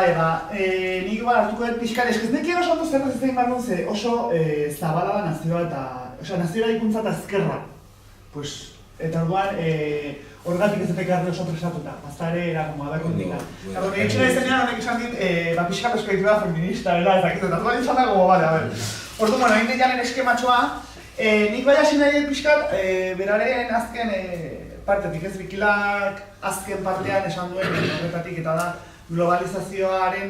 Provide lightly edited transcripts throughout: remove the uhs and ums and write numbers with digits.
Bale, nik hartuko dut pixkat, nekien oso ondo zer ez egin behar duen, oso zabala da nazioa eta, nazioa ikuntza eta ezkerra. Eta orduan, horregatik ez ekarri oso presatuta, azta ere era como abakondika. Eta egitxera izanean honek esan dit, pixkat perspektiba feminista, ez dakit, eta orduan izan dago, bale, a ber. Orduan, bueno, egin janen eskematxoa, nik bai hasi nahi pixkat, beraren azken partetik, ez bikilak azken partean esan duen horretatik eta da globalizazioaren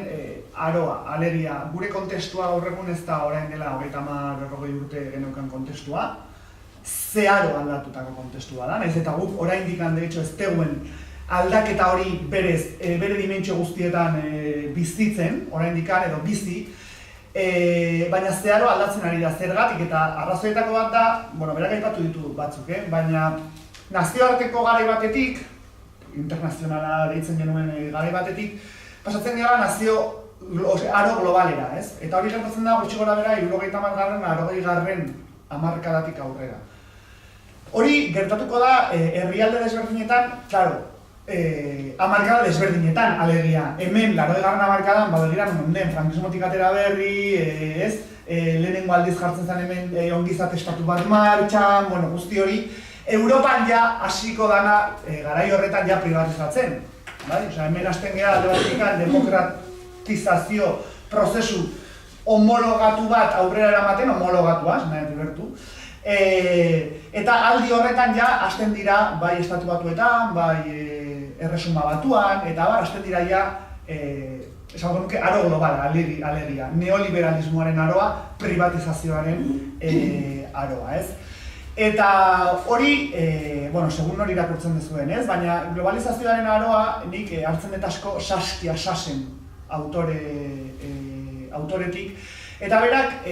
aroa, alegia, gure kontestua gaur egun ez da orain dela 30-40 urte geneukan kontestua, zeharo aldatutako kontestua da, nahiz eta guk oraindik de hecho ez teguen aldaketa hori berez, bere dimentsio guztietan bizitzen, oraindik edo bizi, baina zeharo aldatzen ari da zergatik eta arrazoietako bat da, bueno, berak aipatu ditu batzuk, baina nazioarteko garai batetik, internazionala deitzen genuen garai batetik, pasatzen gara nazio aro globalera, ez? Eta hori gertatzen da gutxi gora bera 70-garren hamarkadatik aurrera. Hori gertatuko da herrialde desberdinetan, claro, hamarkada desberdinetan, alegia. Hemen, 80-garren hamarkadan, begira non den, frankismotik atera berri, ez? Lehenengo aldiz jartzen zen hemen ongizate estatu bat martxan, bueno, guzti hori. Europan ja hasiko dana garai horretan ja privatizatzen. Hemen hasten gara alde batetik demokratizazio prozesu homologatu bat aurrera eramaten, homologatua, nahi bertu. Eta aldi horretan ja hasten dira bai estatu batuetan, bai erresuma batuan, eta hasten dira ja esango nuke aro globala, alegia, neoliberalismoaren aroa, privatizazioaren aroa, ez? Eta hori, bueno, segun hori irakurtzen dezuen, ez? Baina globalizazioaren aroa nik hartzen dut asko Saskia Sassen autoretik. Eta berak,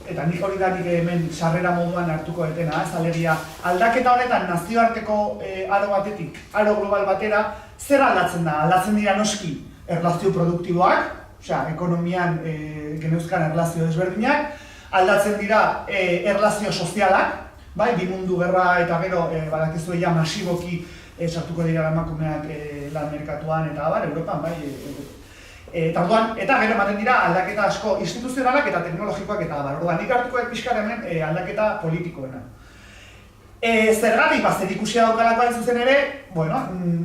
eta nik hori da nik hemen sarrera moduan hartuko detena, ez? Alegia, aldaketa honetan nazioarteko aro batetik, aro global batera, zer aldatzen da? Aldatzen dira noski erlazio produktiboak, osea, ekonomian geneuzkan erlazio desberdinak, aldatzen dira erlazio sozialak, bai, bi mundu gerra eta gero badakizue ja masiboki sartuko dira emakumeak lan merkatuan eta abar, Europan, bai. Eta gero ematen dira aldaketa asko instituzionalak eta teknologikoak eta abar. Orduan, nik hartuko pixkar hemen aldaketa politikoena. Zergatik, zer ikusia daukalako hain zuzen ere, bueno,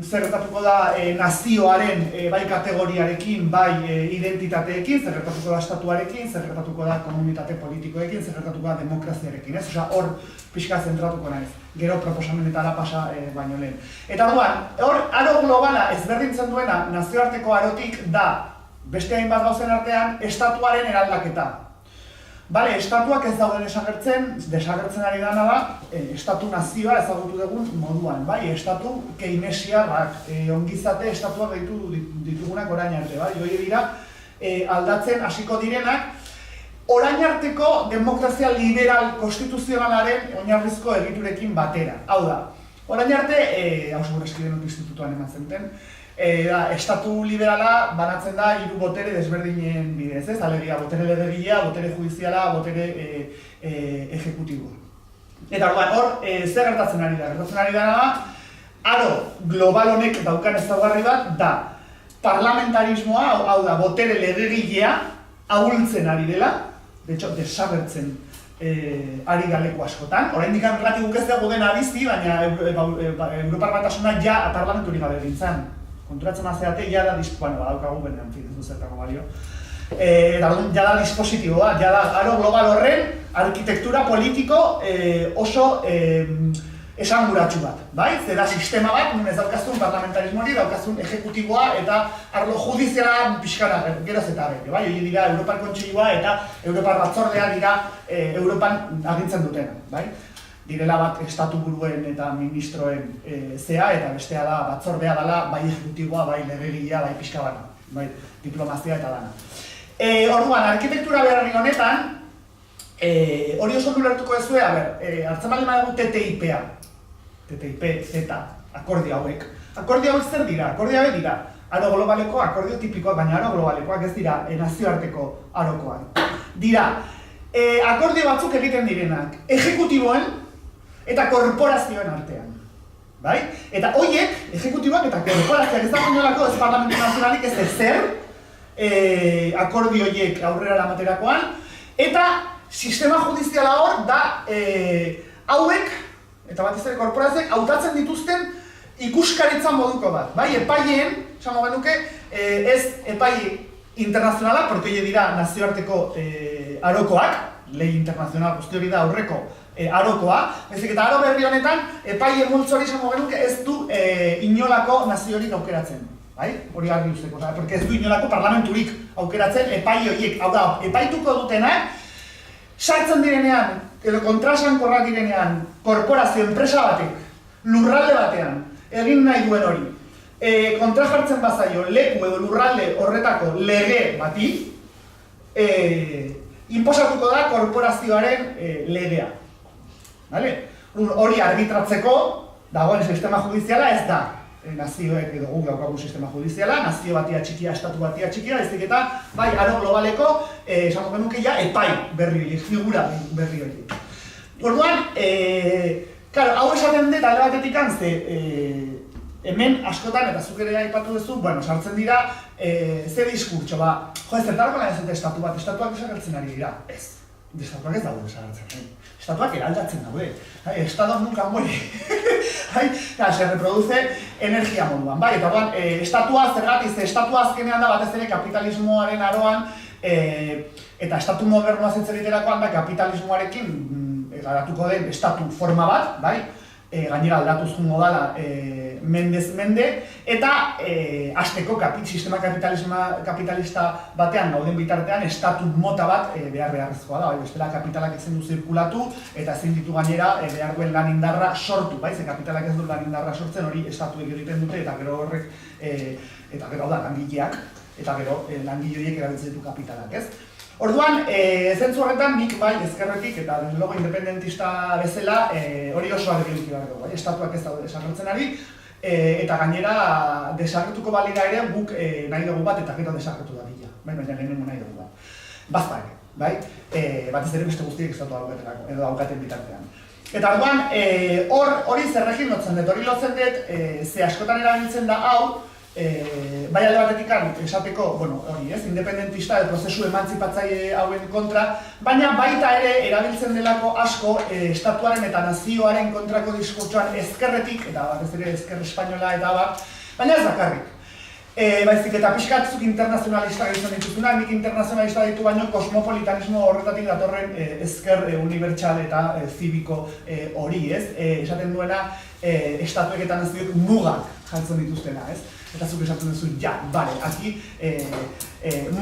zer gertatuko da nazioaren bai kategoriarekin, bai identitateekin, zer gertatuko da estatuarekin, zer gertatuko da komunitate politikoekin, zer gertatuko da demokraziarekin, ez? Osea, hor pixka zentratuko naiz, gero proposamenetara pasa baino lehen. Eta orduan, hor aro globala ezberdintzen duena nazioarteko arotik da, beste hainbat gauzen artean, estatuaren eraldaketa. Bale, estatuak ez dauden desagertzen ari dana da, estatu nazioa ezagutu dugun moduan, bai, estatu keynesiarrak, ongizate estatuak ditugunak orain arte, bai, hori dira aldatzen hasiko direnak, orain arteko demokrazia liberal konstituzionalaren oinarrizko egiturekin batera. Hau da, orain arte, hau segurazki denok institutuan eman zenten, estatu liberala banatzen da 3 botere desberdinen bidez, ez? Alegia, botere legegilea, botere judiziala, botere ejecutiboa. Eta hor, zer gertatzen ari da? Gertatzen ari da, aro global honek daukan ezaugarri bat da parlamentarismoa, hau da, botere legegilea ahultzen ari dela, de hecho, desagertzen ari galeko askotan. Oraindik erlatik ez dago dena bizi, baina Europar Batasuna ja parlamenturik gabe gintzen. Konturatzen azeate, jada badaukagu benean, ez du zertako balio. Jada dispositiboa, jada aro global horren arkitektura politiko oso esanguratsu bat, bai? Zera sistema bat, nun ez daukazun parlamentarismo hori, daukazun ejecutiboa eta arlo judiziala pixkara, geroz eta bete, bai? Hori dira Europar Kontseilua eta Europar Batzordea dira Europan agintzen dutena, bai? Direla bat estatu buruen eta ministroen zea eta bestea da batzordea dela bai ejecutiboa, bai legegilea, bai pixka bana, bai diplomazia eta dana. Orduan, arkitektura beharri honetan, hori oso ulertuko ezue, hartzen bali badago TTIP-a, TTIP, Z, akordio hauek. Akordio hauek zer dira? Akordio hauek dira aro globaleko, akordio tipikoak, baina aro globalekoak ez dira nazioarteko arokoak. Dira, akordio batzuk egiten direnak, ejecutiboen eta korporazioen artean. bai? Eta horiek, ejekutiboak eta korporazioak ez dago inolako ez Parlamentu Nazionalik ez ezer akordio horiek aurrera eramaterakoan, eta sistema judiziala hor da hauek, eta batez ere korporazioek, hautatzen dituzten ikuskaritza moduko bat, bai? Epaileen, esango genuke, ez epai internazionala, porque hile dira nazioarteko arokoak, lei internazional guzti hori da aurreko arokoa, bezik eta aro berri honetan, epaile multzori esango genuke ez du inolako naziorik aukeratzen. Bai? Hori argi usteko, porque ez du inolako parlamenturik aukeratzen epaile horiek. Hau da, epaituko dutenak, sartzen direnean, edo kontrasankorrak direnean, korporazio, enpresa batek, lurralde batean, egin nahi duen hori, kontra jartzen bazaio leku edo lurralde horretako lege bati, inposatuko da korporazioaren legea. Hori arbitratzeko dagoen sistema judiziala ez da nazioek edo guk daukagun sistema judiziala, nazio batia txikia, estatu batia txikia, ezik eta bai aro globaleko esango genuke ja epai berri hori, figura berri hori. Orduan, hau esaten dut alde batetik ze hemen askotan, eta zuk ere aipatu duzu, sartzen dira ze diskurtso, zertarako lan ez dute estatu bat, estatuak desagertzen ari dira, ez. Estatuak ez daude desagertzen, estatuak eraldatzen daude, estatuak nunca muere, se reproduce energia moduan, eta orduan, estatua zergatik, estatua azkenean da batez ere kapitalismoaren aroan, eta estatu modernoa zentzerriterakoan da kapitalismoarekin garatuko den estatu forma bat, gainera aldatuz jungo dala mendez mende, eta hasteko sistema kapitalista batean gauden bitartean estatu mota bat beharrezkoa da, bestela kapitalak ezin du zirkulatu eta ezin ditu gainera behar duen lan indarra sortu, ze kapitalak ez du lan indarra sortzen hori estatuek egiten dute eta gero horrek, eta gero da langileak, eta gero langile horiek erabiltzen ditu kapitalak, ez? Orduan, zentzu horretan nik bai ezkerretik eta logo independentista bezala hori oso argi eduki behar dugu, estatuak ez daude desagertzen ari, eta gainera desagertuko balira ere guk nahi dugu bat eta gero desagertu da bila, baina lehenengo nahi dugu bat. Bazta ere, bai? Batez ere beste guztiek estatu edo daukaten bitartean. Eta orduan, hori zerrekin lotzen dut, hori lotzen dut, ze askotan erabiltzen da hau, bai alde batetik esateko, hori ez, independentista edo prozesu emantzipatzaile hauen kontra, baina baita ere erabiltzen delako asko estatuaren eta nazioaren kontrako diskurtsoan ezkerretik, eta batez ere ezker espainola eta baina ez bakarrik. Baizik eta pixkatzuk internazionalista gaitzen dituzuna, nik internazionalista ditu baino kosmopolitanismo horretatik datorren ezker unibertsal eta zibiko hori, ez? Esaten duena estatuek eta nazioek mugak jartzen dituztena, ez? Eta zuk esaten duzu, aquí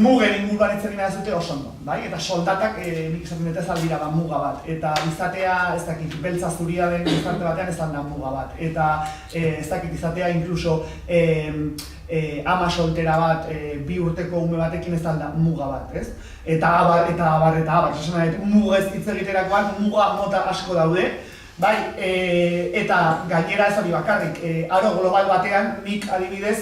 mugen inguruan itzegin ez dute oso ondo, bai? Eta soldatak nik esaten dut ez aldira da muga bat, eta izatea, ez dakit, beltza zuria den gizarte batean ez da muga bat, eta ez dakit izatea inkluso ama soltera bat, 2 urteko ume batekin ez da muga bat, ez? Eta abar, esan nahi, mugez hitz egiterakoan muga mota asko daude, bai, eta gainera ez hori bakarrik, aro global batean nik adibidez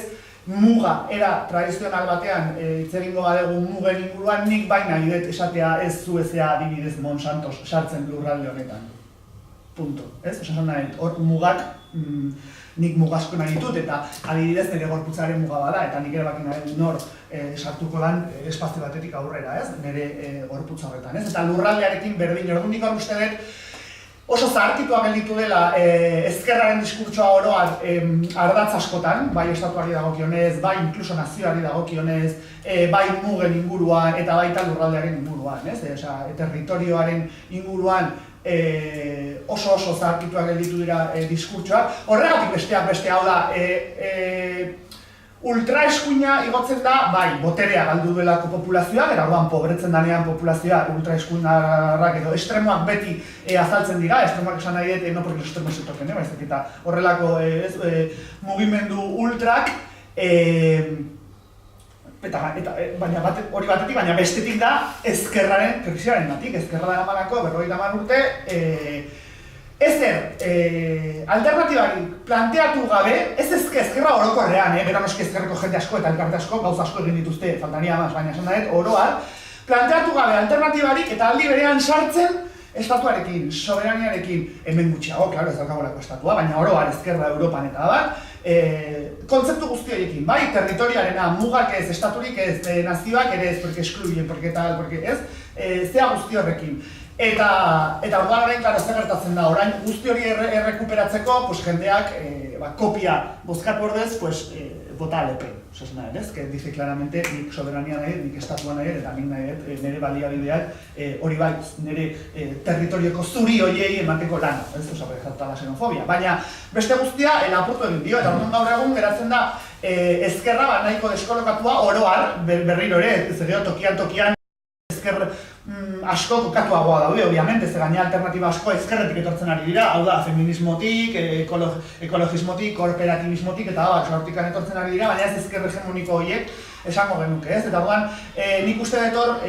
muga, era tradizional batean hitz egingo badegu mugen inguruan, nik baina nahi dut esatea ez zu ezea adibidez Monsantos sartzen lurralde honetan. Punto, ez? Osasun nahi, hor mugak nik mugasko nahi ditut eta adibidez nire gorputzaren muga bada eta nik ere bakin nahi nor sartuko dan espazio batetik aurrera, ez? Nire gorputza horretan, ez? Eta lurraldearekin berdin, orduan nik hor uste dut oso zaharkitua gelditu dela ezkerraren diskurtsoa oroan ardatz askotan, bai estatuari dagokionez, bai inkluso nazioari dagokionez, bai mugen inguruan eta baita lurraldearen inguruan, ez? Territorioaren inguruan oso zaharkituak gelditu dira diskurtsoak. Horregatik besteak beste hau da, ultraeskuina igotzen da, bai, boterea galdu duelako populazioa, gara orduan pobretzen danean populazioa ultraeskuinarrak edo estremoak beti azaltzen dira, estremoak esan nahi dut, no porque los extremos se toquen, baizik eta horrelako mugimendu ultrak, baina hori batetik, baina bestetik da ezkerraren krisiaren batik, ezkerra da gamanako, 50 urte, ezer, alternatibari planteatu gabe, ez ezkerra orokorrean, bera noski ezkerreko jende asko eta elkarte asko, gauza asko egin dituzte, faltaria maz, baina esan daet, oroar, planteatu gabe alternatibarik eta aldi berean sartzen estatuarekin, soberaniarekin, hemen gutxiago, klaro, ez daukagolako estatua, baina oro har ezkerra Europan eta bat, kontzeptu guzti horiekin, bai, territoriarena, mugak ez, estaturik ez, nazioak ere ez, porque excluyen, porque tal, porque ez, zea guzti horrekin. Eta orduan orain, klaro, zer gertatzen da, orain guzti hori errekuperatzeko, pues, jendeak kopia bozkatu ordez, pues, vota Le Pen. Osea, nahi, ez? Que dice claramente, nik soberania nahi, nik estatua nahi, eta nik nahi, nire baliabideak, hori bai, nire territorioko zuri horiei emateko lana, ez? Osea, jatuta la xenofobia. Baina, beste guztia, apurtu egin dio, eta orduan gaur egun geratzen da, ezkerra nahiko deskolokatua oroar, berriro ere, ez gero tokian, ezker asko kokatuagoa daude, obviamente, ze gaina alternatiba asko ezkerretik etortzen ari dira, hau da, feminismotik, ekologismotik, kooperatibismotik, eta hortikan etortzen ari dira, baina ez ezker hegemoniko horiek esango genuke, ez? Eta orduan, nik uste dut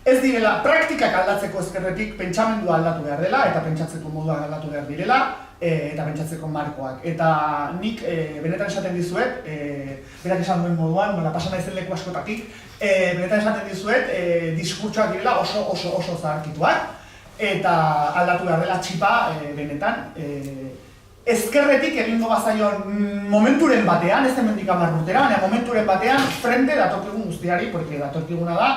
ez direla, praktikak aldatzeko ezkerretik pentsamendua aldatu behar dela, eta pentsatzeko moduak aldatu behar direla, eta pentsatzeko markoak. Eta nik benetan esaten dizuet, berak esan duen moduan, pasan naizen leku askotatik, benetan esaten dizuet, diskurtsoak direla oso zaharkituak, eta aldatu behar dela txipa benetan. Ezkerretik egingo bazaion momenturen batean, ez hemendik 10 urtera, baina momenturen batean frente datorkigun guztiari, porque datorkiguna da,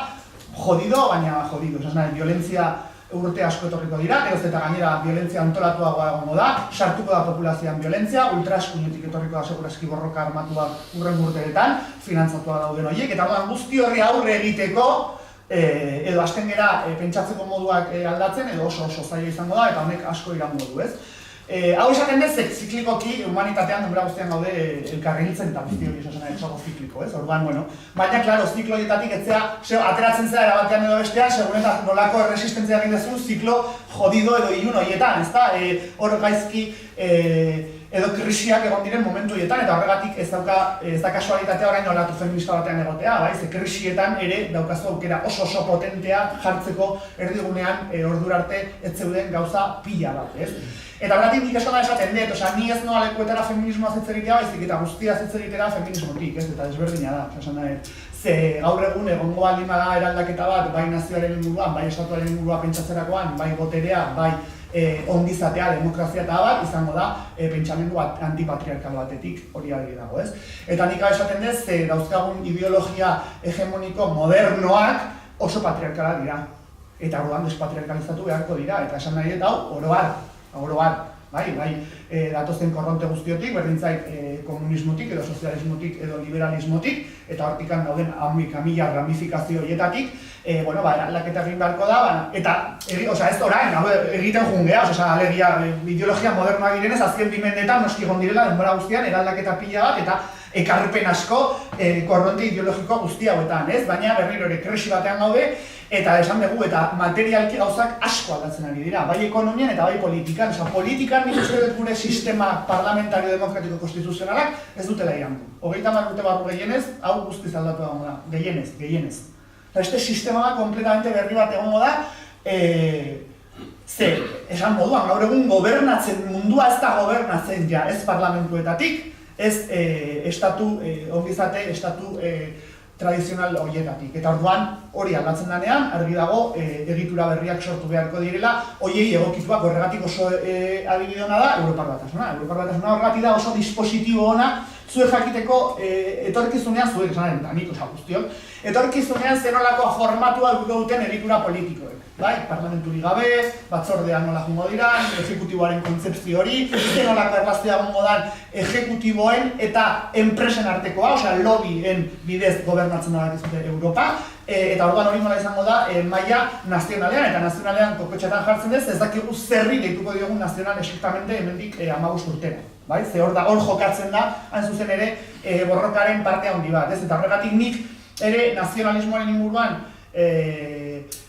jodido, baina jodido. Osea, violentzia urte asko etorriko dira, geroz eta gainera violentzia antolatuagoa egongo da, sartuko da populazioan violentzia, ultraeskuinetik etorriko da segurazki borroka armatuak urrengo urteetan, finantzatua dauden horiek, eta guzti horri aurre egiteko, edo hasten gera pentsatzeko moduak aldatzen, edo oso zaila izango da, eta honek asko iraungo du, ez? Hau esaten dez, ziklikoki humanitatean denbora guztian gaude elkarri hiltzen eta guzti hori esago zikliko, ez? Orduan, bueno, baina, klaro, ziklo horietatik etzea, ateratzen zera erabatean edo bestean, segun eta nolako erresistentzia egin dezu, ziklo jodido edo ilun horietan, ezta? Hor gaizki edo krisiak egon diren momentu horietan, eta horregatik ez da kasualitatea orain olatu feminista batean egotea, bai? Ze krisietan ere daukazu aukera oso potentea jartzeko erdigunean ordura arte ez zeuden gauza pila bat, ez? Eta horretik nik esan da esaten dut, osea, ni ez noa lekuetara feminismoa zitzegitea, baizik eta guztia zitzegitea feminismotik, ez? Eta desberdina da, esan da, ze gaur egun egongo baldin bada eraldaketa bat, bai nazioaren inguruan, bai estatuaren inguruan pentsatzerakoan, bai boterea, bai ongizatea, demokrazia eta bat, izango da pentsamendu antipatriarkal batetik hori argi dago, ez? Eta nik esaten dut, ze dauzkagun ideologia hegemoniko modernoak oso patriarkala dira. Eta orduan despatriarkalizatu beharko dira, eta esan nahi dut hau, oro har, bai, datozen korronte guztiotik, berdintzait komunismotik, edo sozialismotik, edo liberalismotik, eta hortikan dauden amila ramifikazio horietatik, aldaketa egin beharko da, eta, osea, ez orain, egiten jungea, osea, alegia, ideologia modernoa direnez, azken dimendetan noski egon direla denbora guztian, eraldaketa pila bat, eta ekarpen asko korronte ideologiko guzti hauetan, ez? Baina berriro ere krisi batean gaude, eta esan dugu, eta materialki gauzak asko aldatzen ari dira, bai ekonomian eta bai politikan. Osa, politikan nik uste dut gure sistema parlamentario demokratiko konstituzionalak ez dutela irango. 30 urte barru gehienez, hau guztiz aldatu egongo da, gehienez. Este sistema kompletamente berri bat egongo da, esan moduan, gaur egun gobernatzen, mundua ez da gobernatzen ja, ez parlamentuetatik, ez ongizate, estatu tradizional horietatik. Eta orduan hori aldatzen denean, argi dago egitura berriak sortu beharko direla, horiei egokituak horregatik oso adibide ona da Europar Batasuna. Europar Batasuna horregatik da oso dispositibo ona, zuek jakiteko etorkizunean, zuek esan da nik guztiok, etorkizunean zenolako formatua duten egitura politikoek. Bai, parlamenturi gabe, batzordean nola jungo dira, ejekutiboaren kontzepzio hori, zenolako erlazioa gongo dan ejekutiboen eta enpresen artekoa, osea lobbyen bidez gobernatzen da dizute Europa, eta orduan hori nola izango da maila nazionalean, eta nazionalean kokotxetan jartzen dez, ez dakigu zerri deituko diogun nazional estrictamente hemendik 15 urtera. Bai, ze hor jokatzen da, hain zuzen ere, borrokaren parte handi bat, ez? Eta horregatik nik ere nazionalismoaren inguruan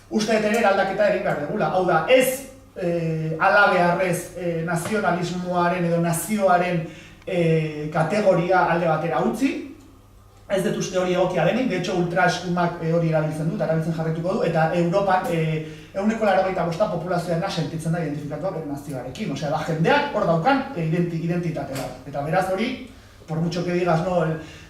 uste dut ere eraldaketa egin behar dugula. Hau da, ez alabeharrez nazionalismoaren edo nazioaren kategoria alde batera utzi, ez dut uste hori egokia denik, de hecho ultraeskumak hori erabiltzen du, eta erabiltzen jarretuko du, eta Europan 85% populazioarena sentitzen da identifikatuak bere nazioarekin. Osea, da jendeak hor daukan identitate bat. Eta beraz hori, por mucho que digas, no,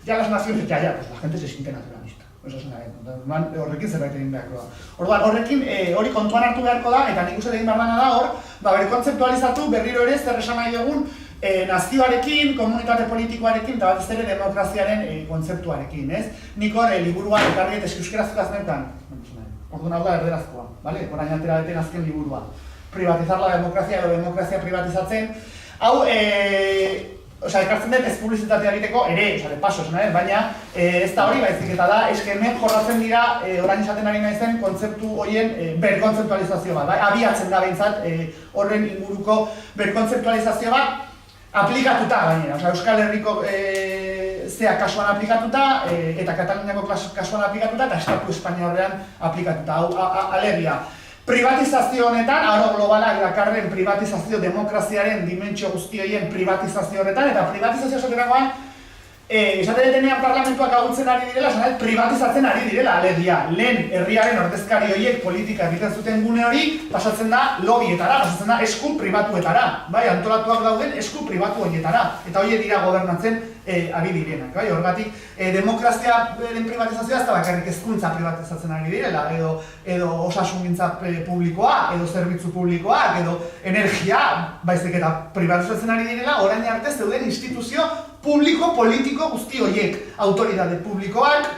ya las naciones, ya, pues la gente se siente naturalista. horrekin zerbait egin beharko da. Orduan, horrekin hori kontuan hartu beharko da, eta nik uste egin behar dana da hor, bere kontzeptualizatu berriro ere zer esan nahi dugun nazioarekin, komunitate politikoarekin, eta batez ere demokraziaren kontzeptuarekin, ez? Nik hor, liburuan, ekarriet euskarazko aznetan, orduan hau da erderazkoa, orain atera beten azken liburua. Privatizar la demokrazia edo demokrazia privatizatzen, hau, ekartzen dut ez publizitatea egiteko ere, de paso, baina ez da hori baizik eta da, eske hemen jorratzen dira, orain esaten ari naizen, kontzeptu horien berkontzeptualizazio bat, abiatzen da behintzat horren inguruko berkontzeptualizazio bat aplikatuta gainera, Euskal Herriko zea kasuan aplikatuta, eta Kataluniako kasuan aplikatuta, eta Estatu Espainiarrean aplikatuta, hau alegia. Privatizazio honetan, aro globalak dakarren privatizazio demokraziaren dimentsio guzti horien privatizazio horretan, eta privatizazio esaterakoan, esaten detenean parlamentuak agutzen ari direla, privatizatzen ari direla, alegia. Lehen herriaren ordezkari horiek politika egiten zuten gune hori, pasatzen da lobbyetara, pasatzen da esku pribatuetara, antolatuak dauden esku pribatu horietara, eta horiek dira gobernatzen ari direnak. Horregatik, demokraziaren privatizazioa ez da bakarrik hezkuntza privatizatzen ari direla, edo osasungintza publikoa, edo zerbitzu publikoak, edo energia, baizik eta privatizatzen ari direla, orain arte zeuden instituzio publiko, politiko guzti horiek, autoridade publikoak,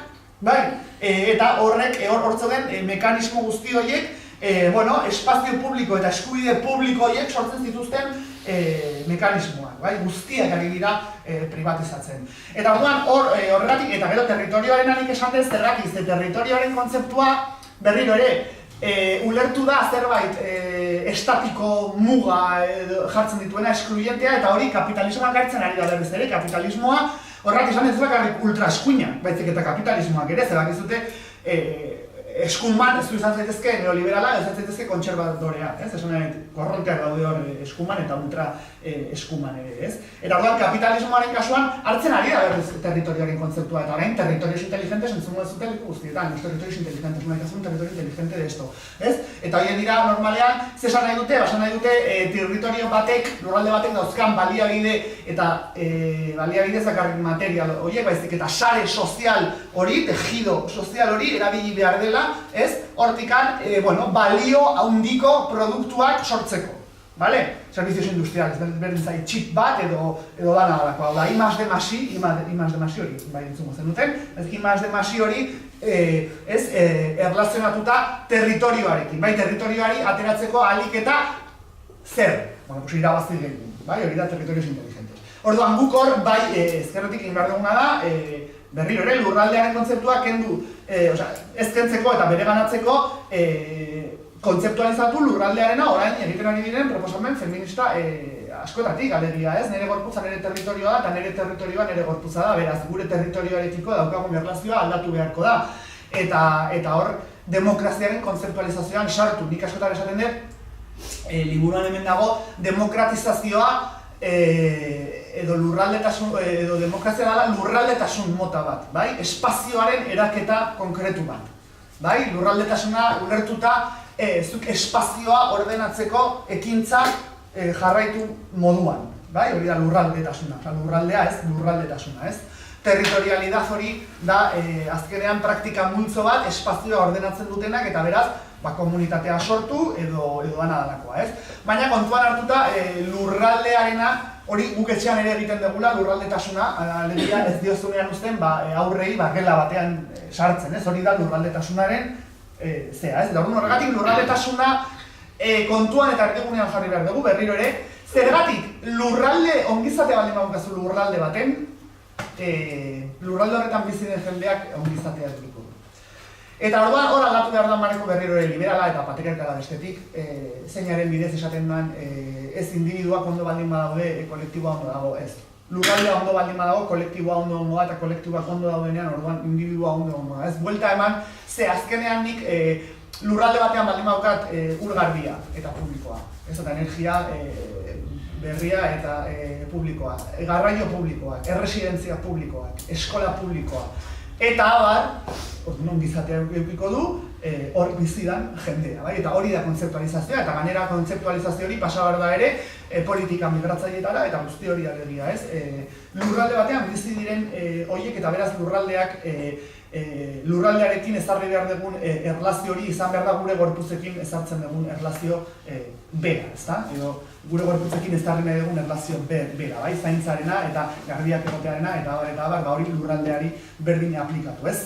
eta horrek, hortzogen mekanismo guzti horiek, espazio publiko eta eskubide publiko horiek sortzen zituzten mekanismoak, guztiak ari dira privatizatzen. Eta orduan horregatik, eta gero territorioaren anik esan dez, zergatik, territorioaren kontzeptua berriro ere, ulertu da zerbait estatiko muga jartzen dituena eskluyentea, eta hori kapitalismoak hartzen ari da berriz ere, kapitalismoa horregatik esan ez bakarrik ultra eskuina, baizik eta kapitalismoak ere, zerak ez dute eskuman, ez du izan zaitezke neoliberala, ez zaitezke kontserbadorea, ez? Esan nahi, korronteak daude hor eskuman eta ultra eskuman ere, ez? Eta orduan kapitalismoaren kasuan hartzen ari da berriz territorioaren kontzeptua, eta orain territorios inteligentes entzungo ez zuten guztietan, los territorios inteligentes, una un territorio inteligente de esto, ez? Eta horien dira normalean, zesan nahi dute, basan nahi dute territorio batek, lurralde batek dauzkan baliabide eta baliabide zakarrik material horiek, baizik eta sare sozial hori, tejido sozial hori erabili behar dela, ez? Hortikan, balio handiko produktuak sortzeko, bale? Servicios industriales, berdin zai, txip bat edo dana dalako, hau da, I+D+I hori, bai entzungo zenuten, I+D+I hori, erlazionatuta territorioarekin, bai, territorioari ateratzeko ahalik eta zer? Irabazi gehiago, bai, hori da territorios inteligentes. Orduan guk hor, bai, ezkerretik egin behar duguna da, berriro ere, lurraldearen kontzeptua kendu, ez kentzeko eta bere ganatzeko kontzeptualizatu lurraldearena orain egiten ari diren proposamen feminista askotatik, alegia, ez? Nere gorputza nere territorioa da, eta nere territorioa nere gorputza da, beraz, gure territorioarekiko daukagun erlazioa aldatu beharko da. Eta hor, demokraziaren kontzeptualizazioan sartu, nik askotan esaten dut, liburuan hemen dago, demokratizazioa edo demokrazia dela lurraldetasun mota bat, bai? Espazioaren eraketa konkretu bat, bai? Lurraldetasuna ulertuta, zuk espazioa ordenatzeko ekintzak jarraitu moduan, bai? Hori da lurraldetasuna, lurraldea ez, lurraldetasuna, ez? Territorialidad hori da azkenean praktika multzo bat espazioa ordenatzen dutenak eta beraz komunitatea sortu edo dana dalakoa, ez? Baina kontuan hartuta lurraldearena hori guk etxean ere egiten dugula lurraldetasuna, alegia ez diozunean uzten aurrei gela batean sartzen, ez? Hori da lurraldetasunaren zea, ez? Orduan horregatik lurraldetasuna kontuan eta erdigunean jarri behar dugu berriro ere, zergatik lurralde ongizate baldin badukazu lurralde baten, lurralde horretan bizi den jendeak ongizatea eduriko du. Eta orduan hor aldatu behar da maneko berriro ere liberala eta patriarkala bestetik, zeinaren bidez esaten duen ez individuak ondo baldin badaude, kolektiboa ondo dago, ez. Lurraldea ondo baldin badago, kolektiboa ondo ongoa eta kolektiboak ondo daudenean orduan individua ondo ongoa, ez. Buelta eman, ze azkenean nik lurralde batean baldin badukat urgarbia eta publikoa, ez eta energia berria eta publikoa, garraio publikoak, erresidentzia publikoak, eskola publikoa. Eta abar, non gizatea eukiko du, hor bizidan jendea, bai? Eta hori da kontzeptualizazioa, eta gainera kontzeptualizazio hori pasa behar da ere politika migratzaileetara, eta guzti hori alegia, ez? Lurralde batean bizi diren horiek, eta beraz lurraldeak lurraldearekin ezarri behar dugun erlazio hori izan behar da gure gorpuzekin ezartzen dugun erlazio bera, ezta? Edo gure gorputzekin ezarri nahi dugun erlazio bera, bai? Zaintzarena eta garbiak egotearena eta hori lurraldeari berdin aplikatu, ez?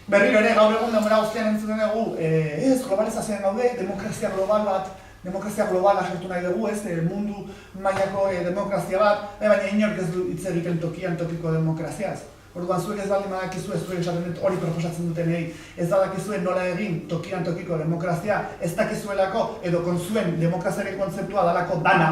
Berriro ere, gaur egun denbora guztian entzuten dugu, ez, globalizazioan gaude, demokrazia globala jartu nahi dugu, ez, mundu mailako demokrazia bat, baina inork ez du hitz egiten tokian tokiko demokraziaz. Orduan, zuek ez baldin badakizu, ez zuek esaten dut hori proposatzen dutenei, ez badakizuen nola egin tokian tokiko demokrazia, ez dakizuelako edo konzuen demokraziaren kontzeptua dalako dana,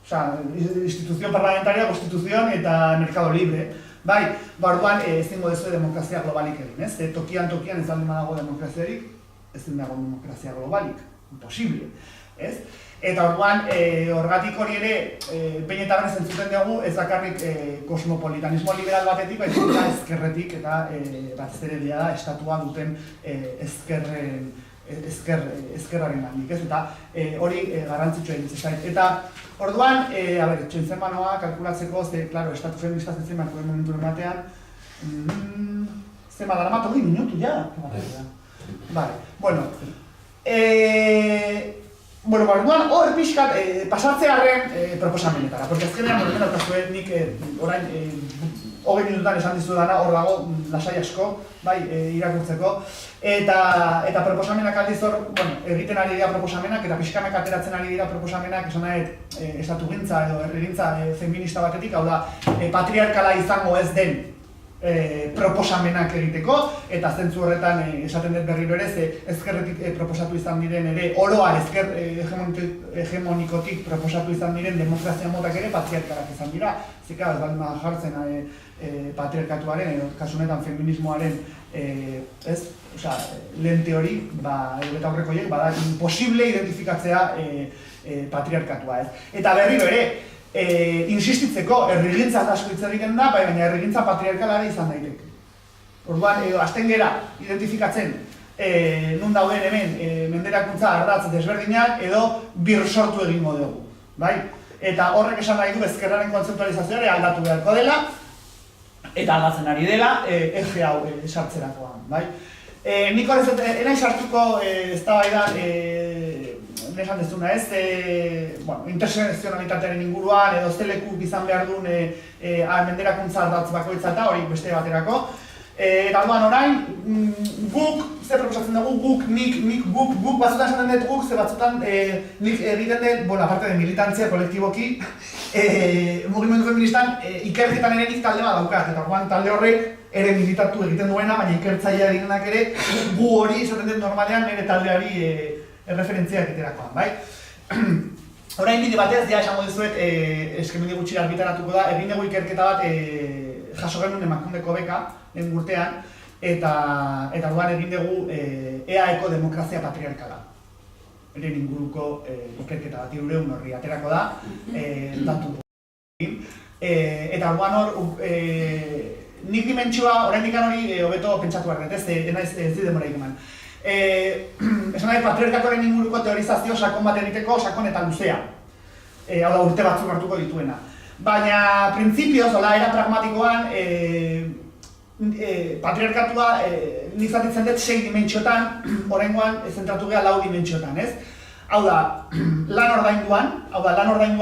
osea, instituzio parlamentaria, konstituzioan eta mercado libre. Bai, orduan ezingo dezue demokrazia globalik egin, ez? Tokian ez baldin badago demokraziarik, ezin dago demokrazia globalik, imposible, ez? Eta orduan, horgatik hori ere, behin entzuten dugu, ez bakarrik kosmopolitanismo liberal batetik, baina ezkerretik eta batez ere da estatua duten ezkerraren handik, ez? Eta hori garrantzitsua egin zait. Eta orduan, txointzen banoa kalkulatzeko, klaro, estatu feministaz ez zen marko den momentu ematean, zema dara mato 2 minutu, ja? Bale, bueno, orduan hor pixkat pasatzearen proposamenetara, porque azkenean horretan daukazue nik orain 20 minututan esan dizu dana hor dago lasai asko, bai, irakurtzeko, eta proposamenak aldiz hor, egiten ari dira proposamenak eta pixkamek ateratzen ari dira proposamenak, esan nahi estatugintza edo herrigintza feminista batetik, hau da, patriarkala izango ez den proposamenak egiteko, eta zentzu horretan esaten dut berriro ere, ezkerretik proposatu izan diren ere, oroa ezker hegemonikotik proposatu izan diren demokrazia motak ere patriarkalak izan dira. Zika, ez baldin jartzen patriarkatuaren, edo kasunetan feminismoaren lente hori, eta horreko bada imposible identifikatzea patriarkatua, ez. Eta berriro ere, insistitzeko, herrigintza asko hitz egiten da, baina herrigintza patriarkalare izan daiteke. Orduan, hasten gera identifikatzen nun dauden hemen menderakuntza ardatz desberdinak edo birsortu egingo dugu. Eta horrek esan nahi du ezkerraren kontzeptualizazioa aldatu beharko dela eta aldatzen ari dela eje hau sartzerakoan. Nik horrez enaiz sartuko eztabaidan esan dezuna ez, intersekzionalitatearen inguruan edo zeleku izan behar duen menderakuntza ardatz bakoitza eta hori beste baterako. Eta orduan orain, guk, ze proposatzen dugu, guk batzutan esaten dut guk, ze batzutan nik egiten dut, aparte de militantzia kolektiboki, mugimendu feministan ikerketan ere nik talde bat daukat, eta orduan talde horrek ere militatu egiten duena, baina ikertzailea direnak ere gu hori esaten dut normalean nire taldeari referentzia egiterakoan, bai? Orain bide batez, ja esango dizuet, eskemende gutxi argitaratuko da, egin dugu ikerketa bat jaso genuen emakundeko beka, lehen urtean, eta orduan egin dugu EAeko demokrazia patriarkala. Eren inguruko ikerketa bat, 300 horri aterako da, datu eta orduan hor, nik dimentsioa, orain dikan hori hobeto pentsatu behar dut, ez di demora eman. Esan nahi, patriarkatuaren inguruko teorizazio sakon bat egiteko sakon eta luzea. Hau da, urte batzuk hartuko dituena. Baina, printzipioz, era pragmatikoan, patriarkatua nizatitzen dut 6 dimentsiotan, oraingoan zentratu geha 4 dimentsiotan, ez? Hau da, lan ordainduan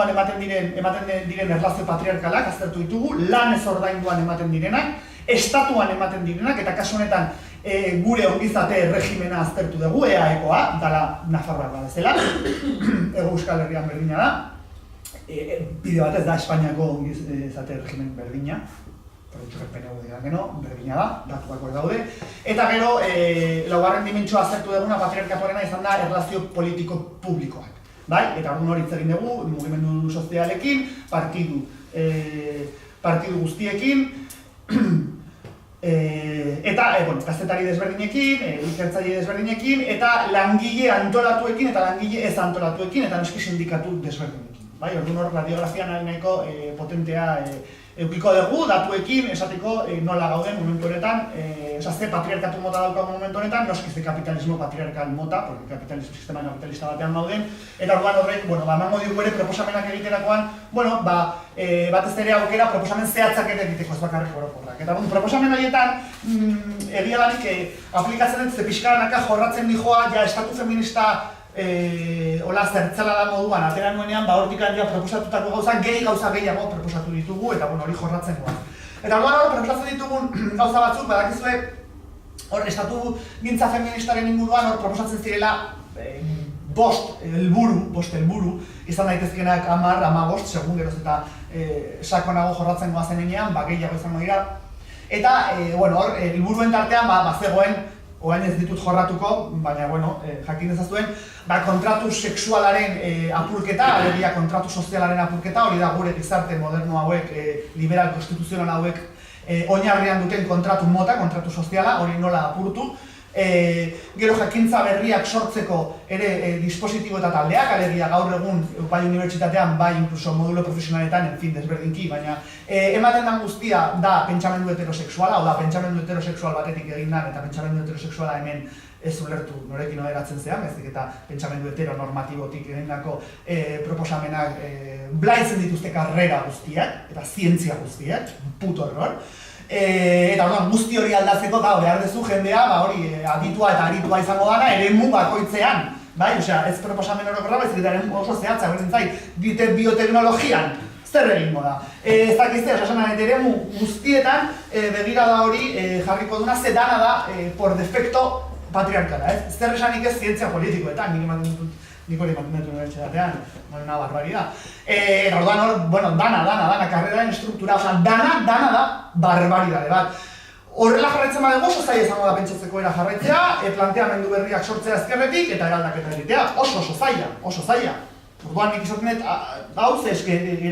ematen diren erlazio patriarkalak aztertu ditugu, lan ez ordainduan ematen direnak, estatuan ematen direnak, eta kasu honetan gure ongizate regimena aztertu dugu, EAEkoa, dala Nafarroak da bezala, Ego Euskal Herrian berdina da, bide batez da Espainiako ongizate regimen berdina, berdina da, datuak hor daude, eta gero, laugarren dimentsua aztertu duguna patriarkatuarena izan da erlazio politiko publikoak. Eta orduan hori hitz egin dugu, mugimendu sozialekin, partidu guztiekin, eta kazetari desberdinekin, ikertzaile desberdinekin, eta langile antolatuekin eta langile ez antolatuekin, eta noski sindikatu desberdinekin. Orduan hor radiografian nahiko potentea eukiko dugu, datuekin, esateko nola gauden momentu honetan, ze patriarkatu mota daukagu momentu honetan, noski ze kapitalismo patriarkal mota, porque kapitalismo sistema kapitalista batean gauden, eta orduan horrek, emango digu ere proposamenak egiterakoan, batez ere aukera proposamen zehatzak ere egiteko ez bakarrik orokorrak. Eta proposamen horietan, egia danik aplikatzen dut ze pixkaranaka jorratzen dijoa, ja estatu feminista hola zertzela da moduan, atera nuenean, hortik handia proposatutako gauza gehiago proposatu ditugu, eta hori jorratzen goa. Eta orduan hor proposatzen ditugun gauza batzuk, badakizue, hor estatu gintza feministaren inguruan hor proposatzen zirela bost helburu, izan daitezkenak 10, 15, segun geroz eta sakonago jorratzen goa zenean, gehiago izango dira. Eta hor, helburuen tartean zegoen, orain ez ditut jorratuko, baina, jakin dezazuen, kontratu sexualaren apurketa, alegia kontratu sozialaren apurketa, hori da gure gizarte moderno hauek, liberal konstituzional hauek, oinarrian duten kontratu mota, kontratu soziala, hori nola apurtu. Gero jakintza berriak sortzeko ere dispositibo eta taldeak, alegia gaur egun bai unibertsitatean, bai incluso modulo profesionaletan, desberdinki, baina ematen den guztia da pentsamendu heterosexuala, hau da, pentsamendu heterosexual batetik egin dan, eta pentsamendu heterosexuala hemen ez ulertu norekin oderatzen zean, bezik eta pentsamendu heteronormatibotik egindako proposamenak blaitzen dituzte karrera guztiak, eta zientzia guztiak, puto error. Eta guzti hori aldatzeko behar dezu jendea aditua eta aritua izango dana eremu bakoitzean. Ez proposamen orokorra, baizik eta eremu oso zehatza, berdin zait, bioteknologian zer egingo da. Ez dakizte, esasanan eremu guztietan begirada hori jarriko duna ze dana da por defecto patriarkala. Zer esanik ez zientzia politikoetan, nik hori emakumetu unibertsitatean, una barbaridad. Eta orduan hor, dana, karreraren struktura, dana da barbaridade bat. Horrela jarraitzen badugu, oso zaila izango da pentsatzeko era jarraitzea, planteamendu berriak sortzea ezkerretik eta eraldaketa egitea. Oso zaila. Orduan nik izatenet,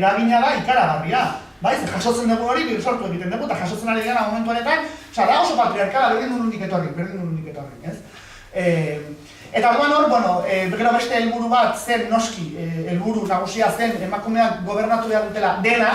eragina da ikaragarria. Jasotzen dugu hori, sortu egiten dugu, eta jasotzen ari gana momentu honetan, da oso patriarkala, berdin du nondik etorri, ez? Eta orduan hor, gero beste helburu bat zen noski, helburu nagusia zen emakumeak gobernatu behar dutela dena,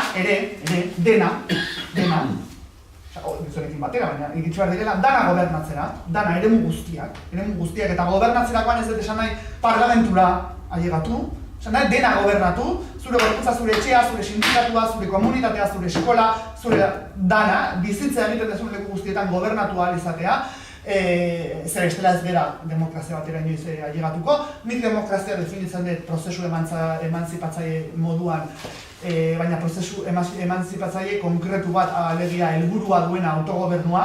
gizonekin batera, baina egitzu behar direla, dana gobernatzera, dana eremu guztiak, eta gobernatzerakoan ez dut esan nahi parlamentura ailegatu, esan nahi dena gobernatu, zure gorputza, zure etxea, zure sindikatua, zure komunitatea, zure eskola, zure dana, bizitzea egiten dezun leku guztietan gobernatu ahal izatea, zer estela ez gara demokrazia batera inoiz ailegatuko. Nik demokrazia definitzen dut prozesu emantzipatzaile moduan, baina prozesu emantzipatzaile konkretu bat alegia helburua duena autogobernua,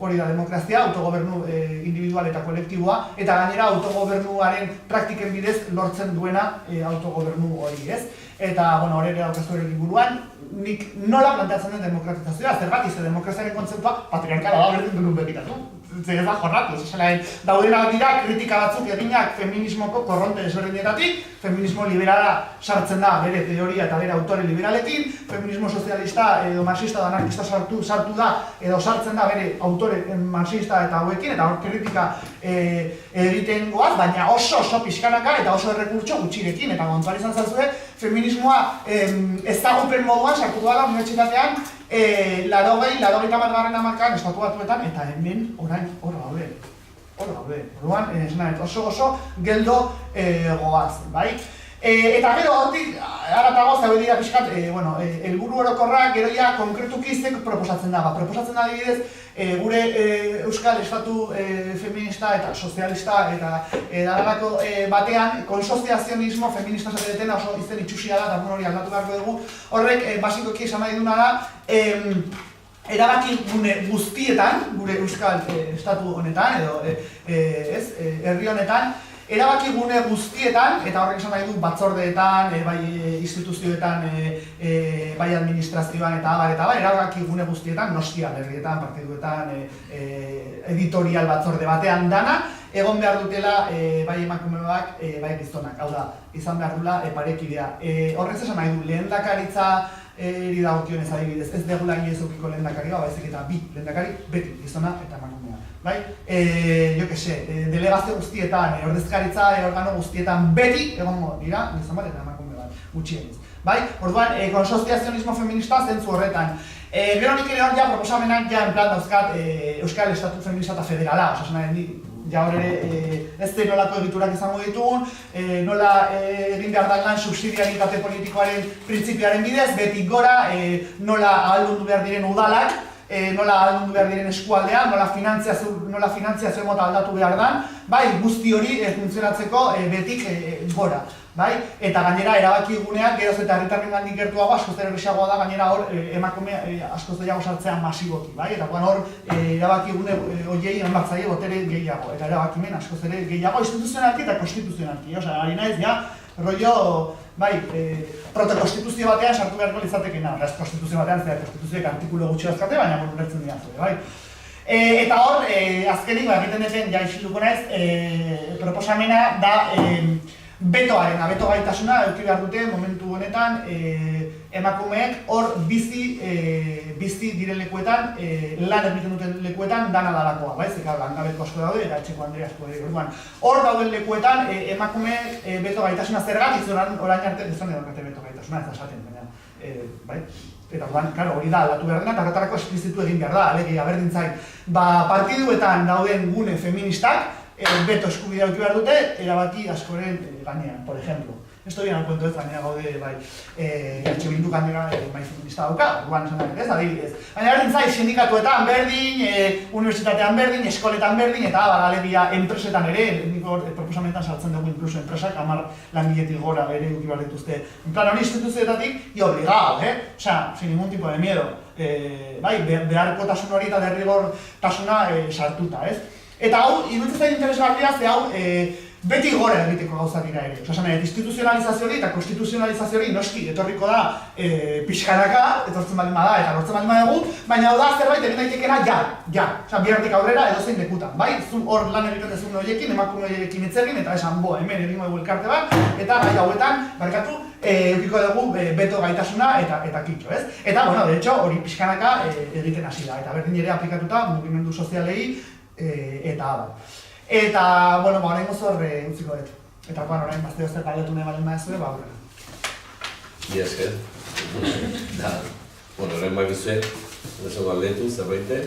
hori da demokrazia, autogobernu individual eta kolektiboa, eta gainera autogobernuaren praktiken bidez lortzen duena autogobernu hori, ez? Eta, hori ere daukazu ere liburuan, nik nola planteatzen den demokratizazioa, zergatik ze demokraziaren kontzeptua patriarkala da berdin duen begiratu. Zer ez da jorratu, daudena dira kritika batzuk eginak feminismoko korronte desberdinetatik, feminismo liberala sartzen da bere teoria eta bere autore liberalekin, feminismo sozialista edo marxista edo anarkista sartu da edo sartzen da bere autore marxista eta hauekin, eta hor kritika egiten goaz, baina oso pixkanaka eta oso errekurtso gutxirekin, eta kontuan izan zazue, feminismoa ezagupen moduan sartu dela unibertsitatean 80 bat hamarkadan estatu batuetan, eta hemen orain hor gaude. Orduan, oso geldo goaz, bai? Eta gero, hortik, aratago, zabe dira pixkat, helburu orokorrak gero ja konkretuki zek proposatzen da. Proposatzen da adibidez, gure euskal estatu feminista eta sozialista eta daralako batean, konsoziazionismo feminista zaten oso izen itxusia da, eta hori aldatu beharko dugu. Horrek, basikoki esan nahi duna da, erabaki gune guztietan, gure euskal estatu honetan, edo herri honetan, erabaki gune guztietan, eta horrek esan nahi du batzordeetan, bai instituzioetan, bai administrazioan eta abar, erabaki gune guztietan, nostia berrietan, partiduetan, editorial batzorde batean dana, egon behar dutela bai emakumeak, bai gizonak, hau da, izan behar dula parekidea. Horrez esan nahi du, lehendakaritza eri dagokionez adibidez, ez degula inoiz eukiko lehendakari, baizik eta bi lehendakari, beti gizona eta emakumea. Bai? Jo que se, delegazio guztietan, ordezkaritza organo guztietan beti egongo dira, gizon bat eta emakume bat, gutxienez. bai? Orduan, konsoziazionismo feminista zentzu horretan. Gero nik ere hor ja proposamenak ja en plan dauzkat Euskal Estatu Feminista eta Federala, osasuna ja hor ez zen nolako egiturak izango ditugun, nola egin behar da lan subsidiaritate politikoaren printzipioaren bidez, betik gora, nola ahaldundu behar diren udalak, nola ahaldundu behar diren eskualdea, nola finantziazio mota aldatu behar da, bai, guzti hori funtzionatzeko betik gora. Bai? Eta gainera erabaki eguneak geroz eta herritarren gandik gertuago askoz ere erresagoa da gainera hor emakume askoz gehiago sartzean masiboki, bai? Eta hor erabaki egune horiei emanbatzaile botere gehiago, eta erabakimen askoz ere gehiago instituzionalki eta konstituzionalki, osea, ari naiz ja rollo, bai, protokonstituzio batean sartu beharko litzatekeena, ez konstituzio batean, zera konstituzioek artikulu gutxi dauzkate, baina ulertzen dira zure, bai? Eta hor, azkenik, egiten dezen, ja isiluko naiz, proposamena da beto gaitasuna eduki behar dute momentu honetan emakumeek hor bizi diren lekuetan, lan egiten duten lekuetan dana dalakoa, bai? Zeka langabeko asko daude eta etxeko Andre asko daude. Hor dauden lekuetan emakumeek beto gaitasuna zergatik orain arte dezan edokate beto gaitasuna, ez da esaten, baina, bai? Eta hori da, aldatu behar dena, eta horretarako esplizitu egin behar da, alegia berdintzai. Partiduetan dauden gune feministak, beto eskubidea eduki behar dute, erabaki askoren gainean, por ejemplo. Esto bien al cuento ez gainera gaude, bai, Bildu gainera bai feminista dauka, orduan esan ez, adibidez. Baina berdintzai, sindikatuetan berdin, unibertsitatean berdin, eskoletan berdin, eta alegia enpresetan ere, niko proposamenetan sartzen dugu incluso enpresak, 10 langiletik gora ere eduki behar dituzte. En plan, hori instituzioetatik, y obligado, Osea, sin ningún tipo de miedo. Bai, beharkotasun hori eta derrigortasuna sartuta, ez? Eta hau, iruditzen zain interesgarria, ze hau beti gora egiteko gauzak dira ere. Osa, instituzionalizazio hori eta konstituzionalizazio hori noski etorriko da pixkanaka, etortzen baldin bada eta lortzen baldin badugu, baina hau da zerbait egin daitekena ja. Osa, bihartik aurrera edozein lekutan, bai? Hor lan egiten dezun horiekin, emakume horiekin etzegin, eta esan, hemen egingo dugu elkarte bat, eta gai hauetan, barkatu, edukiko dugu beto gaitasuna eta kitxo, ez? Eta, de hecho, hori pixkanaka egiten hasi da, eta berdin ere aplikatuta mugimendu sozialei eta abar. Eta, orain gozor utziko dut. Eta, orain bazte zer galdetu nahi balen maezure, aurrera. Ia esker. Orain bai bizue, galdetu, zerbaite.